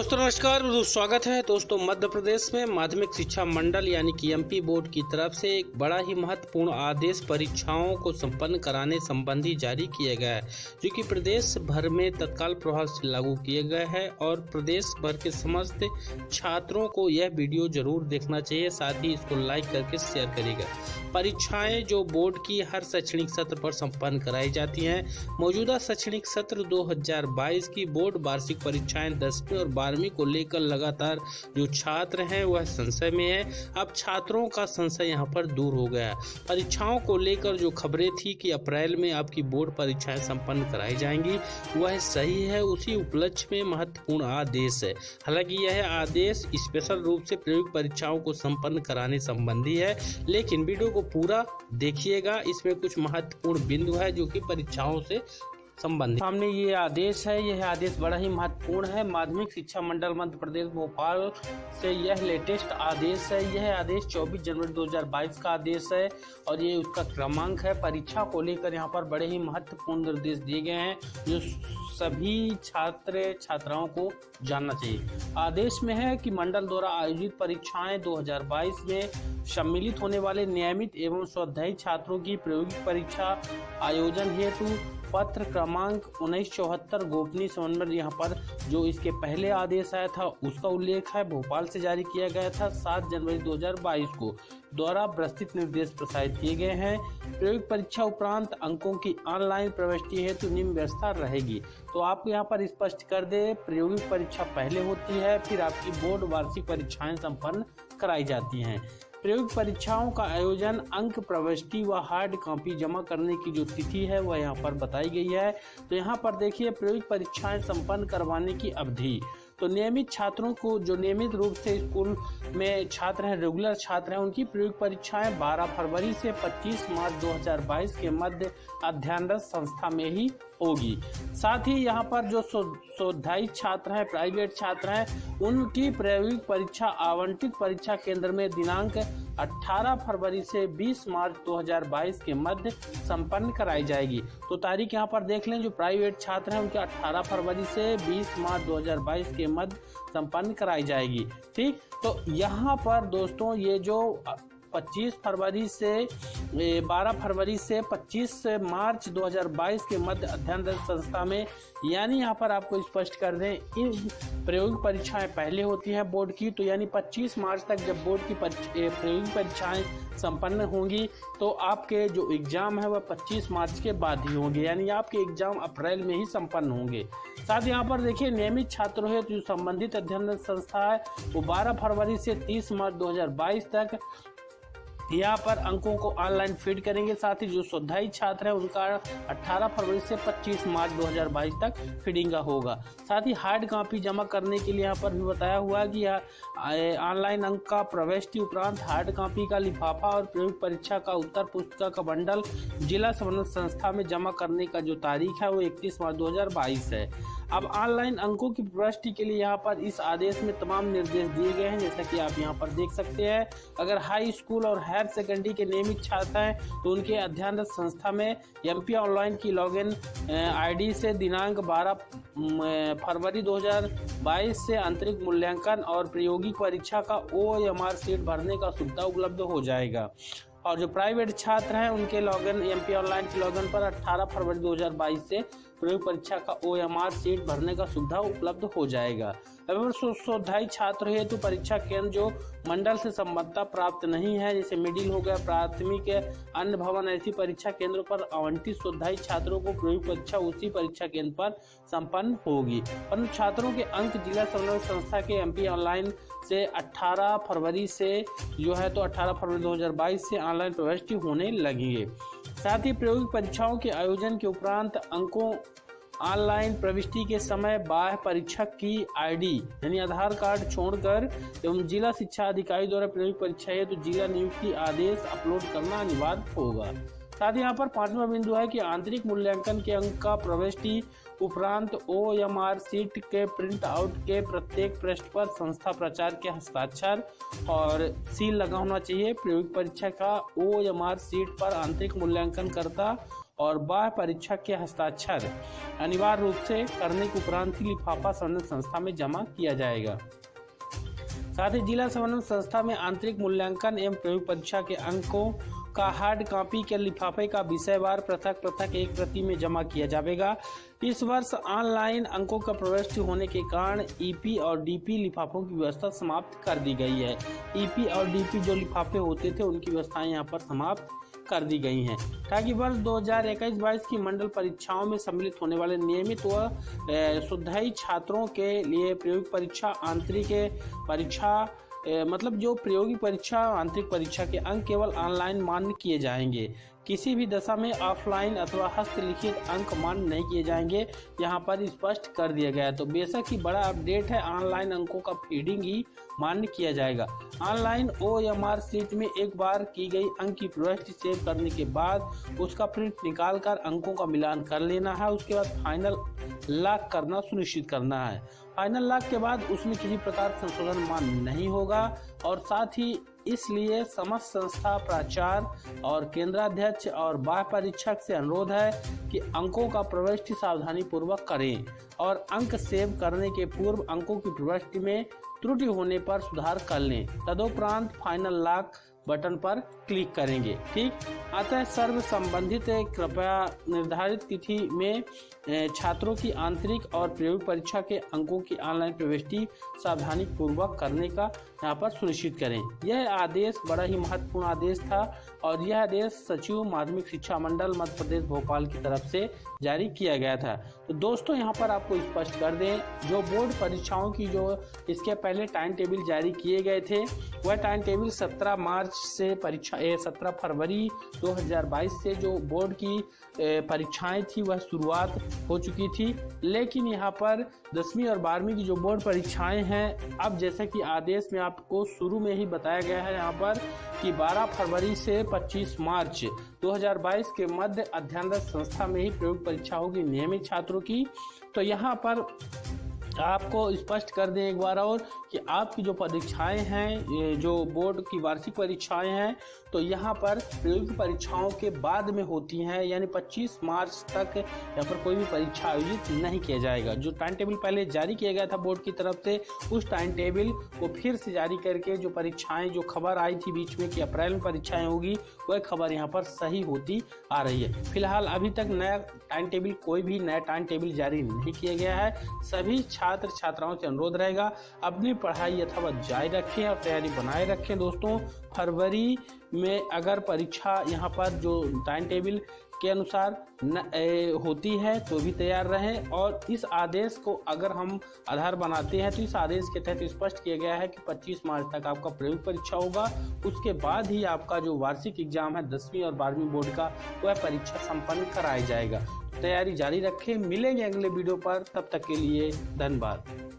दोस्तों नमस्कार, स्वागत है दोस्तों। मध्य प्रदेश में माध्यमिक शिक्षा मंडल यानी कि एमपी बोर्ड की तरफ से एक बड़ा ही महत्वपूर्ण आदेश परीक्षाओं को संपन्न कराने संबंधी जारी किया गया है, जो कि प्रदेश भर में तत्काल प्रभाव से लागू किए गए हैं और प्रदेश भर के समस्त छात्रों को यह वीडियो जरूर देखना चाहिए, साथ ही इसको लाइक करके शेयर करिएगा। परीक्षाएं जो बोर्ड की हर शैक्षणिक सत्र पर संपन्न कराई जाती हैं। मौजूदा शैक्षणिक सत्र 2022 की बोर्ड वार्षिक परीक्षाएं 10वीं और 12वीं को लेकर लगातार जो छात्र हैं वह संशय में है। अब छात्रों का संशय यहां पर दूर हो गया। परीक्षाओं को लेकर जो खबरें थी कि अप्रैल में आपकी बोर्ड परीक्षाएं संपन्न कराई जाएंगी, वह सही है। उसी उपलक्ष्य में महत्वपूर्ण आदेश है। हालांकि यह आदेश स्पेशल रूप से प्रायोगिक परीक्षाओं को संपन्न कराने संबंधी है, लेकिन वीडियो को पूरा देखिएगा। इसमें कुछ महत्वपूर्ण बिंदु है जो कि परीक्षाओं से संबंधित। सामने ये आदेश है, यह आदेश बड़ा ही महत्वपूर्ण है। माध्यमिक शिक्षा मंडल मध्य प्रदेश भोपाल से यह लेटेस्ट आदेश है। यह आदेश 24 जनवरी 2022 का आदेश है और ये उसका क्रमांक है। परीक्षा को लेकर यहाँ पर बड़े ही महत्वपूर्ण निर्देश दिए गए हैं जो सभी छात्र छात्राओं को जानना चाहिए। आदेश में है कि मंडल द्वारा आयोजित परीक्षाएं 2022 में सम्मिलित होने वाले नियमित एवं स्वाध्यायी छात्रों की प्रायोगिक परीक्षा आयोजन हेतु पत्र क्रमांक 1974 गोपनीय समन्वय यहाँ पर जो इसके पहले आदेश आया था उसका उल्लेख है, भोपाल से जारी किया गया था 7 जनवरी 2022 को द्वारा विस्तृत निर्देश प्रसारित किए गए हैं। प्रायोगिक परीक्षा उपरांत अंकों की ऑनलाइन प्रविष्टि हेतु निम्न व्यवस्था रहेगी। तो आप यहाँ पर स्पष्ट कर दे, प्रायोगिक परीक्षा पहले होती है, फिर आपकी बोर्ड वार्षिक परीक्षाएं संपन्न कराई जाती हैं। प्रायोगिक परीक्षाओं का आयोजन, अंक प्रविष्टि व हार्ड कॉपी जमा करने की जो तिथि है वह यहाँ पर बताई गई है। तो यहाँ पर देखिए, प्रायोगिक परीक्षाएं संपन्न करवाने की अवधि। तो नियमित छात्रों को जो नियमित रूप से स्कूल में छात्र हैं, रेगुलर छात्र हैं, उनकी प्रायोगिक परीक्षाएं 12 फरवरी से 25 मार्च 2022 के मध्य अध्ययनरत संस्था में ही होगी। साथ ही यहाँ पर जो स्वाध्यायी छात्र हैं, प्राइवेट छात्र हैं, उनकी प्रायोगिक परीक्षा आवंटित परीक्षा केंद्र में दिनांक 18 फरवरी से 20 मार्च 2022 के मध्य संपन्न कराई जाएगी। तो तारीख यहाँ पर देख लें, जो प्राइवेट छात्र हैं उनके 18 फरवरी से 20 मार्च 2022 के मध्य संपन्न कराई जाएगी। ठीक, तो यहाँ पर दोस्तों ये जो 25 फरवरी से 12 फरवरी से 25 मार्च 2022 के मध्य अध्ययनरत संस्था में, यानी यहाँ पर आपको स्पष्ट कर दें, इन प्रायोगिक परीक्षाएं पहले होती हैं बोर्ड की। तो यानी 25 मार्च तक जब बोर्ड की प्रायोगिक परीक्षाएं संपन्न होंगी तो आपके जो एग्जाम है वह 25 मार्च के बाद ही होंगे, यानी आपके एग्जाम अप्रैल में ही संपन्न होंगे। साथ यहाँ पर देखिए, नियमित छात्रों है जो संबंधित अध्ययनरत संस्था है वो 12 फरवरी से 30 मार्च 2022 तक यहाँ पर अंकों को ऑनलाइन फीड करेंगे। साथ ही जो स्वाध्यायी छात्र है उनका 18 फरवरी से 25 मार्च 2022 तक फीडिंग का होगा। साथ ही हार्ड कॉपी जमा करने के लिए यहाँ पर भी बताया हुआ है कि ऑनलाइन अंक का प्रविष्टि उपरांत हार्ड कॉपी का लिफाफा और प्रायोगिक परीक्षा का उत्तर पुस्तिका का बंडल जिला संबंधित संस्था में जमा करने का जो तारीख है वो 31 मार्च 2022 है। अब ऑनलाइन अंकों की प्रविष्टि के लिए यहाँ पर इस आदेश में तमाम निर्देश दिए गए हैं, जैसा कि आप यहाँ पर देख सकते हैं। अगर हाई स्कूल और हायर सेकेंडरी के नियमित छात्र हैं तो उनके अध्ययनरत संस्था में एमपी ऑनलाइन की लॉगिन आईडी से दिनांक 12 फरवरी 2022 से आंतरिक मूल्यांकन और प्रायोगिक परीक्षा का OMR सीट भरने का सुविधा उपलब्ध हो जाएगा। और जो प्राइवेट छात्र हैं उनके लॉगिन एमपी ऑनलाइन के लॉगिन पर 18 फरवरी 2022 से प्रायोगिक परीक्षा का OMR सीट भरने का सुविधा उपलब्ध हो जाएगा। अगर स्वाध्यायी छात्र है तो परीक्षा केंद्र जो मंडल से संबद्धता प्राप्त नहीं है, जैसे मिडिल हो गया, प्राथमिक, अन्य भवन, ऐसी परीक्षा केंद्रों पर आवंटित स्वाध्यायी छात्रों को प्रायोगिक परीक्षा उसी परीक्षा केंद्र पर संपन्न होगी। परंतु छात्रों के अंक जिला समन्वय संस्था के एमपी ऑनलाइन से 18 फरवरी से जो है तो 18 फरवरी 2022 से ऑनलाइन प्रविष्टि होने लगेंगे। साथ ही प्रायोगिक परीक्षाओं के आयोजन के उपरांत अंकों ऑनलाइन प्रविष्टि के समय बाह्य परीक्षक की आईडी यानी आधार कार्ड छोड़कर एवं जिला शिक्षा अधिकारी द्वारा प्रायोगिक परीक्षा है तो जिला नियुक्ति आदेश अपलोड करना अनिवार्य होगा। साथ ही यहाँ पर 5वां बिंदु है कि आंतरिक मूल्यांकन के अंक का प्रविष्टि उपरांत OMR सीट के प्रिंट आउट के प्रत्येक पृष्ठ पर संस्था प्राचार्य के हस्ताक्षर और सील लगा होना चाहिए। प्रायोगिक परीक्षा का OMR सीट पर आंतरिक मूल्यांकन करता और बाह्य परीक्षक के हस्ताक्षर अनिवार्य रूप से करने के उपरांत ही लिफाफा संबंधित संस्था में जमा किया जाएगा। साथ ही जिला संबंधित संस्था में आंतरिक मूल्यांकन एवं प्रयोग परीक्षा के अंकों का हार्ड कॉपी के लिफाफे का विषयवार पृथक एक प्रति में जमा किया जाएगा। इस वर्ष ऑनलाइन अंकों का प्रविष्टि होने के कारण ईपी और डीपी लिफाफों की व्यवस्था समाप्त कर दी गई है। ईपी और डीपी जो लिफाफे होते थे उनकी व्यवस्थाएं यहाँ पर समाप्त कर दी गई हैं, ताकि वर्ष 2021-22 की मंडल परीक्षाओं में सम्मिलित होने वाले नियमित व शुद्धाई छात्रों के लिए प्रयोगी परीक्षा आंतरिक परीक्षा मतलब जो प्रयोगी परीक्षा आंतरिक परीक्षा के अंक केवल ऑनलाइन मान्य किए जाएंगे। किसी भी दशा में ऑफलाइन अथवा हस्तलिखित अंक मान्य नहीं किए जाएंगे, यहाँ पर स्पष्ट कर दिया गया है। तो बेशक ही बड़ा अपडेट है, ऑनलाइन अंकों का फीडिंग ही मान्य किया जाएगा। ऑनलाइन OMR शीट में एक बार की गई अंक की प्रविष्टि सेव करने के बाद उसका प्रिंट निकालकर अंकों का मिलान कर लेना है। उसके बाद फाइनल लॉक करना सुनिश्चित करना है। फाइनल लॉक के बाद उसमें किसी प्रकार संशोधन मान्य नहीं होगा और साथ ही इसलिए समस्त संस्था प्राचार्य और केंद्राध्यक्ष और बाह्य परीक्षक से अनुरोध है कि अंकों का प्रविष्टि सावधानी पूर्वक करें और अंक सेव करने के पूर्व अंकों की प्रविष्टि में त्रुटि होने पर सुधार कर लें। तदुपरांत फाइनल लॉक बटन पर क्लिक करेंगे। ठीक, अतः सर्व संबंधित कृपया निर्धारित तिथि में छात्रों की आंतरिक और प्रयोगी परीक्षा के अंकों की ऑनलाइन प्रविष्टि सावधानी पूर्वक करने का यहाँ पर सुनिश्चित करें। यह आदेश बड़ा ही महत्वपूर्ण आदेश था और यह आदेश सचिव माध्यमिक शिक्षा मंडल मध्य प्रदेश भोपाल की तरफ से जारी किया गया था। तो दोस्तों यहाँ पर आपको स्पष्ट कर दें, जो बोर्ड परीक्षाओं की जो इसके पहले टाइम टेबल जारी किए गए थे वह टाइम टेबल 17 मार्च से 17 फरवरी 2022 से जो बोर्ड की परीक्षाएं थी वह शुरुआत हो चुकी थी। लेकिन यहाँ पर 10वीं और 12वीं की जो बोर्ड परीक्षाएं हैं, अब जैसे कि आदेश में आपको शुरू में ही बताया गया है यहाँ पर कि 12 फरवरी से 25 मार्च 2022 के मध्य अध्ययनरत संस्था में ही प्रयोग परीक्षा होगी नियमित छात्रों की। तो यहाँ पर आपको स्पष्ट कर दें एक बार और कि आपकी जो परीक्षाएं हैं, जो बोर्ड की वार्षिक परीक्षाएं हैं, तो यहाँ पर प्रयोगी परीक्षाओं के बाद में होती हैं, यानी 25 मार्च तक यहाँ पर कोई भी परीक्षा आयोजित नहीं किया जाएगा। जो टाइम टेबल पहले जारी किया गया था बोर्ड की तरफ से, उस टाइम टेबल को फिर से जारी करके जो परीक्षाएं, जो खबर आई थी बीच में कि अप्रैल में परीक्षाएं होगी, वह खबर यहाँ पर सही होती आ रही है। फिलहाल अभी तक नया टाइम टेबल, कोई भी नया टाइम टेबल जारी नहीं किया गया है। सभी छात्र छात्राओं से अनुरोध रहेगा अपनी पढ़ाई यथावत जारी रखें और तैयारी बनाए रखें। दोस्तों, फरवरी में अगर परीक्षा यहाँ पर जो टाइम टेबल के अनुसार होती है तो भी तैयार रहें। और इस आदेश को अगर हम आधार बनाते हैं तो इस आदेश के तहत स्पष्ट किया गया है कि 25 मार्च तक आपका प्रयोग परीक्षा होगा। उसके बाद ही आपका जो वार्षिक एग्जाम है 10वीं और 12वीं बोर्ड का, वह परीक्षा संपन्न कराया जाएगा। तैयारी जारी रखें। मिलेंगे अगले वीडियो पर, तब तक के लिए धन्यवाद।